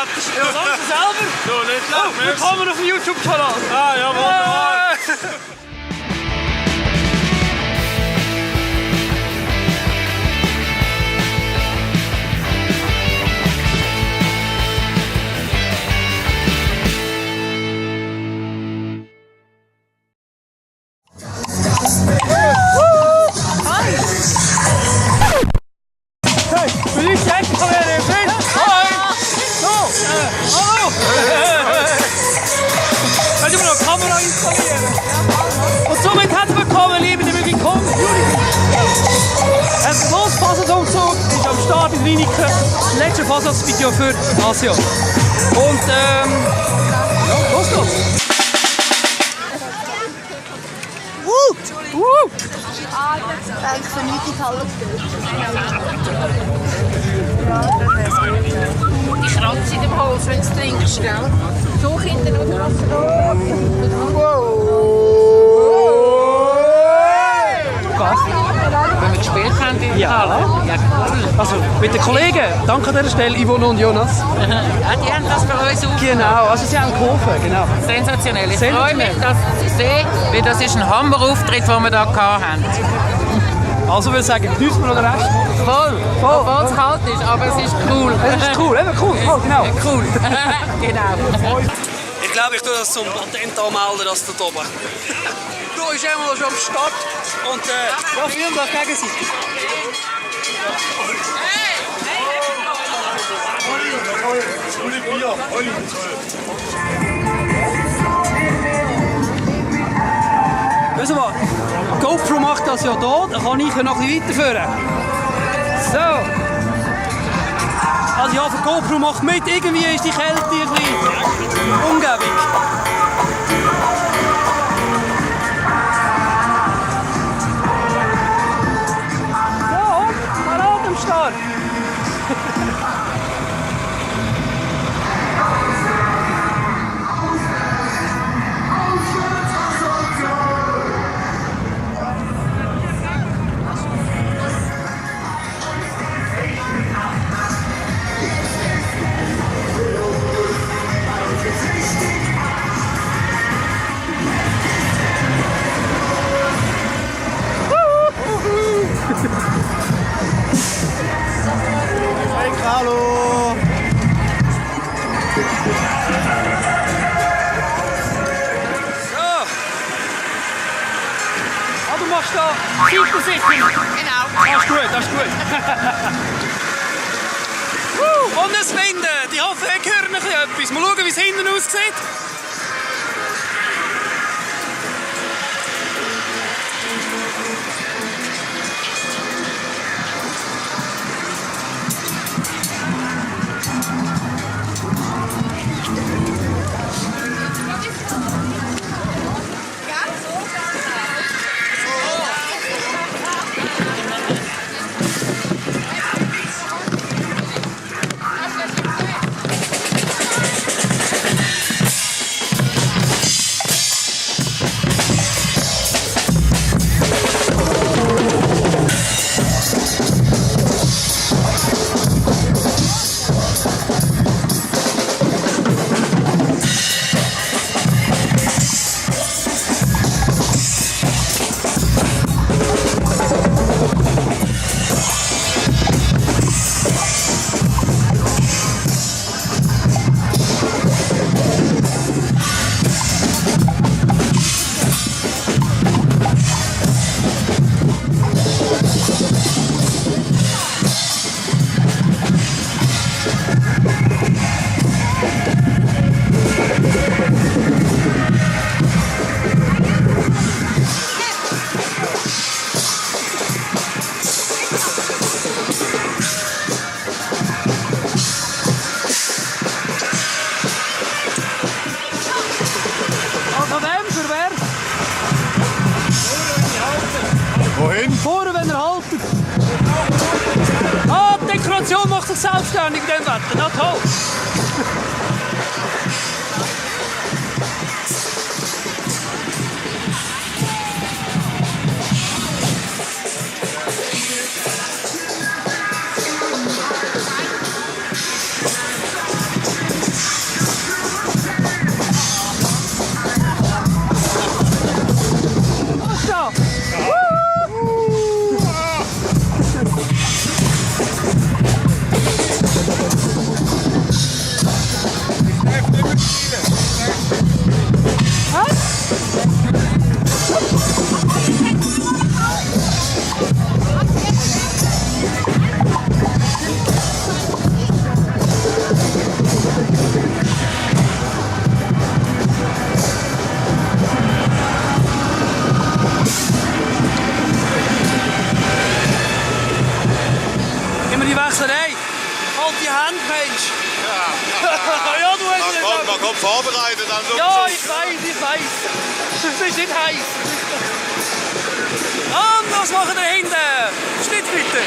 fertig. Ja, sagst du selber? So, nicht schlecht. Willkommen auf dem YouTube-Kanal. Ah, ja, wunderbar. Will ich checken, komm her, der Film? Hi! So, hallo! Kannst du mal noch Kamera installieren? Und somit herzlich willkommen, liebe Willkommen. Es ist los, Fasnachtszug ist am Start in Rieinigen. Das letzte Fasnachtsvideo für Asia. Und ja, los geht's! Eigentlich für nichts in die Halle gestellt. Die Kratze in dem Hals, wenn du trinkst, gell? So Kinder oder was? Wenn wir gespielt haben in der Halle. Ja, cool. Also mit den Kollegen, danke an dieser Stelle, Yvonne und Jonas. Ja, die haben das für uns aufgenommen. Genau, also sie haben geholfen, genau. Sensationell. Ich freue mich, das zu sehen, weil das ist ein Hammer-Auftritt, den wir hier hatten. Also würde ich sagen, genießen wir noch den Rest. Voll. Obwohl es kalt ist, aber es ist cool. Es ist cool, eben cool, genau. Cool. Genau. Ich glaube, ich tue das zum Patent anmelden, das dort oben. Du bist einmal schon am Start und ja, filmen das gegenseitig. Weißt du was? GoPro macht das ja hier, dann kann ich noch ein bisschen weiterführen. So. Also ja, für GoPro macht mit, irgendwie ist die Kälte ein bisschen Umgebung. So, parat am Start. Hallo! So! Ah, du machst da Seitensichtung? Genau. Das ist gut, das ist gut. Und es windet! Ich hoffe, ich höre noch etwas. Mal schauen, wie es hinten aussieht. Wohin? Vorne, wenn ihr haltet. Ah, die Dekoration macht sich selbstständig in diesem Wetter. Na toll. Ja, du hast es. Man kommt vorbereitet an so Ja, ich weiß. Es ist nicht heiß. Und was machen wir hinten? Schnitt bitte.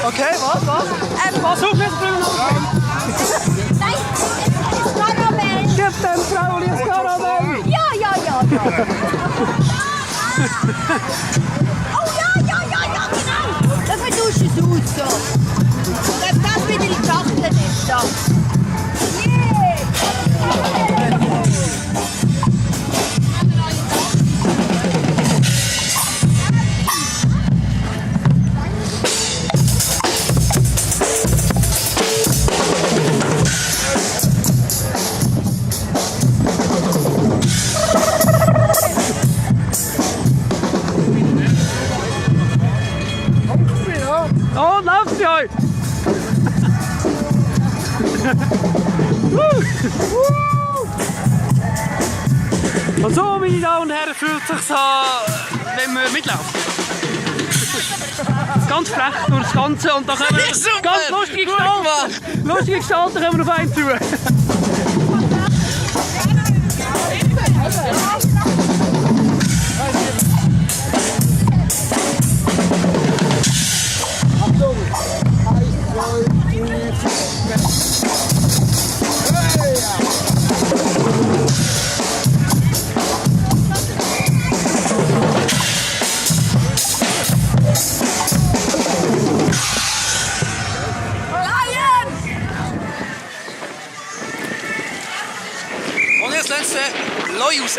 Okay, was? Was hoch jetzt bringen wir Nein, es Karamell. Gib dem Frau das Karamell! Ja. Oh ja, genau. Dann vertust du es aus, so. Und dann das wieder in die Schachtel ist, so. Oh, läuft bei euch! Und so, meine Damen und Herren, fühlt sich so, wenn man mitlaufen. Ganz frech durch das Ganze und dann können wir ganz lustige Gestalten können wir auf einen zu. Und jetzt letzte Leu raus.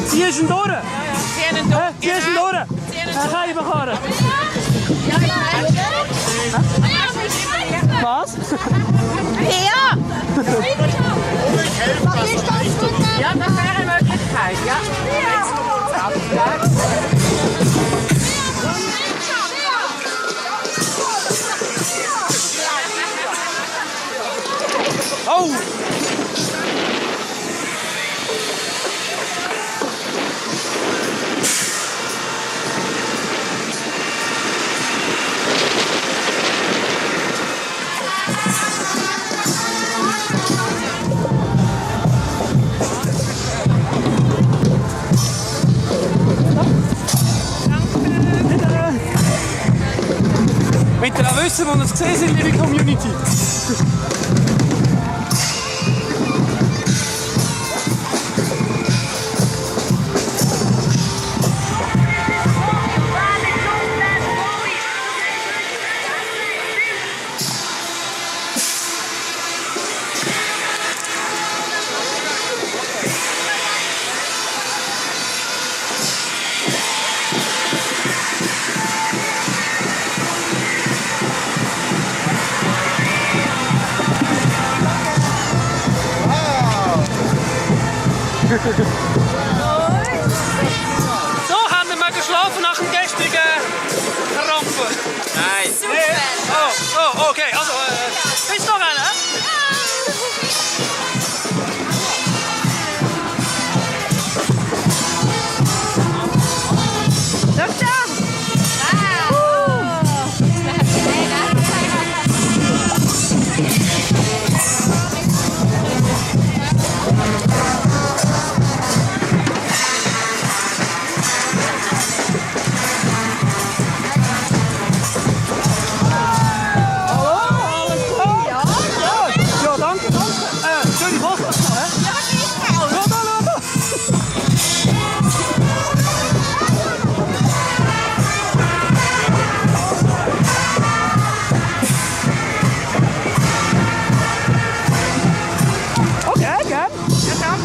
Ziehst du ihn durch? Ziehen ihn durch. Ziehst du ihn durch? Kann ich bekommen? Was? Ja! Ja, das wäre eine Möglichkeit. Ja. Oh! Wollt ihr auch wissen, wo wir es gesehen sind, liebe Community? So, haben wir mal geschlafen nach dem gestrigen Rampen? Nein. Oh, okay. Also, ist noch einer? Ja, danke. Schöne Woche. Okay, gern. Ja, danke.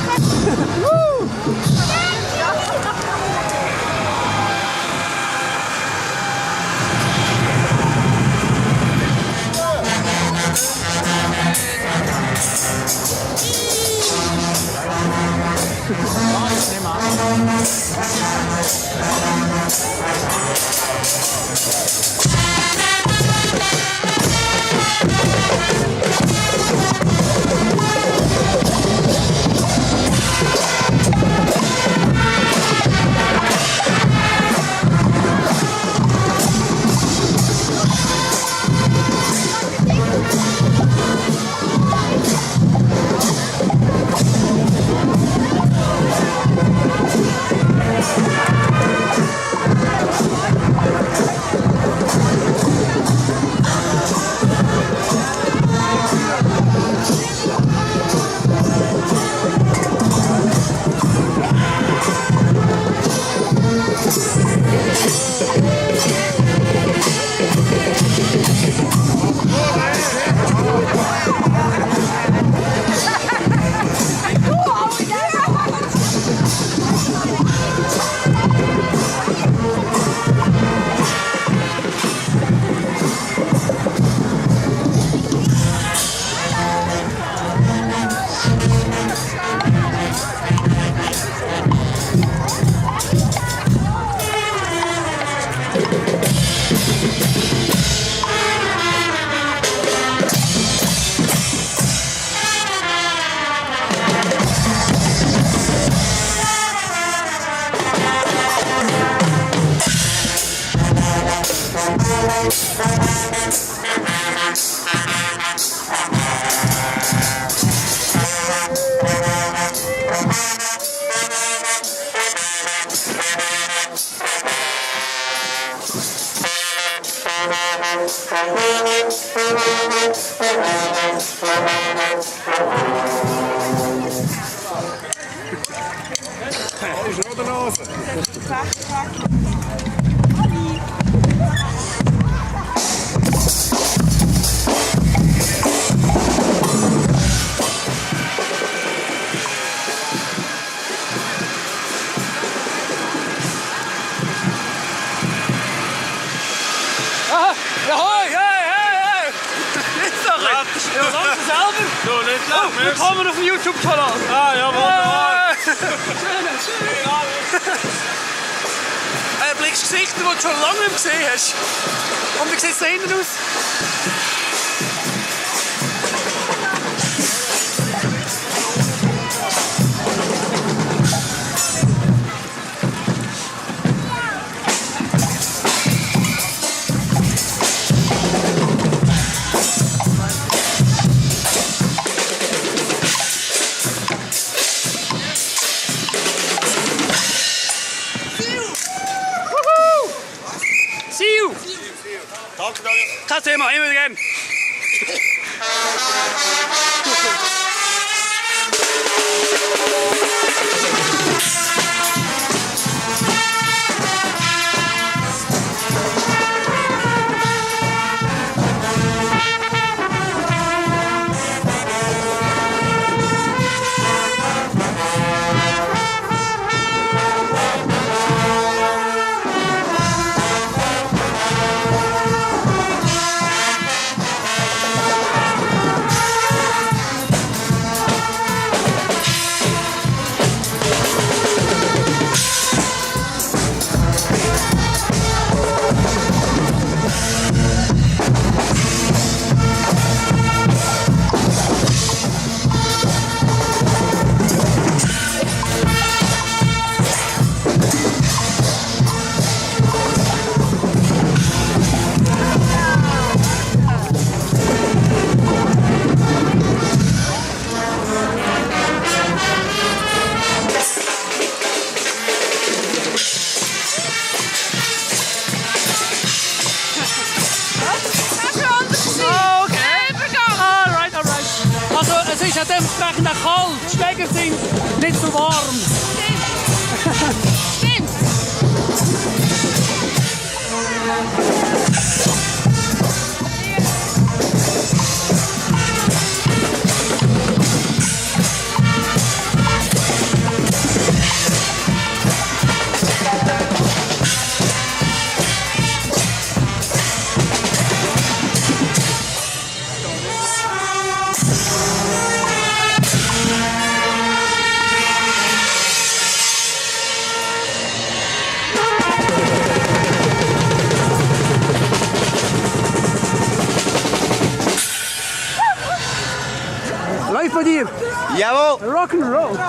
Willkommen auf dem YouTube-Kanal. Ah, ja, wunderbar. Blickst Gesichter, die du schon lange nicht gesehen hast. Und wie sieht es da hinten aus? Danke, Daniel. Kein Thema, immer wieder gern. Es ist ja dementsprechend auch kalt. Die Stege sind nicht so warm. Stimmt. Läuft bei dir? Jawohl. Rock'n'Roll.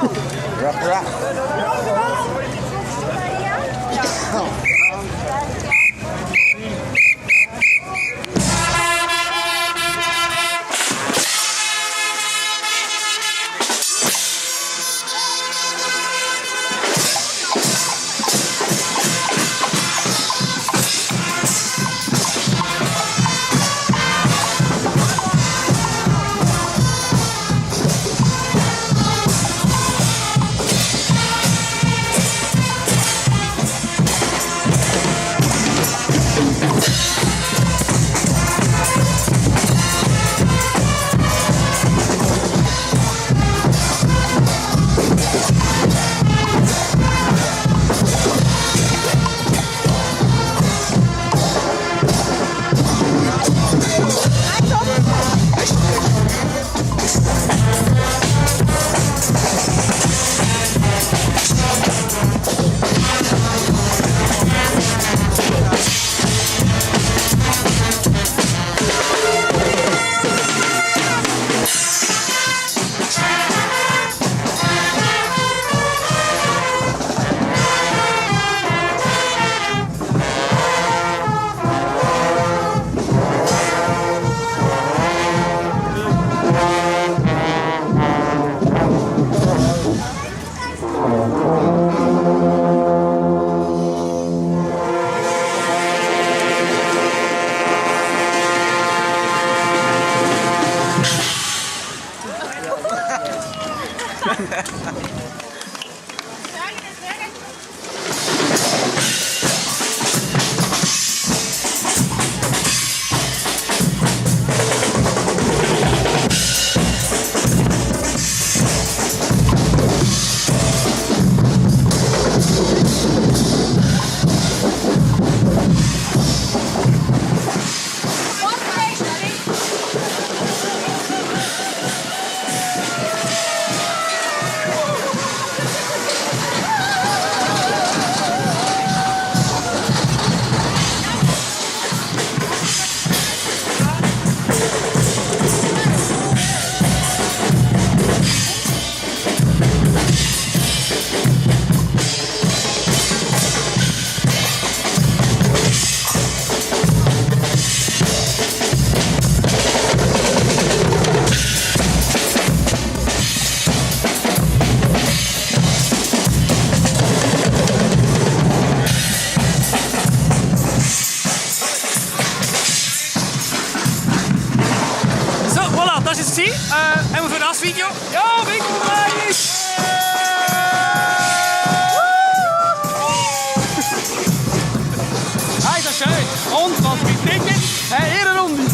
gewesen. Einmal für das Video. Ja, winkel rein! Hey, das ist schön. Und was gibt Ticket? Ehrenrunde.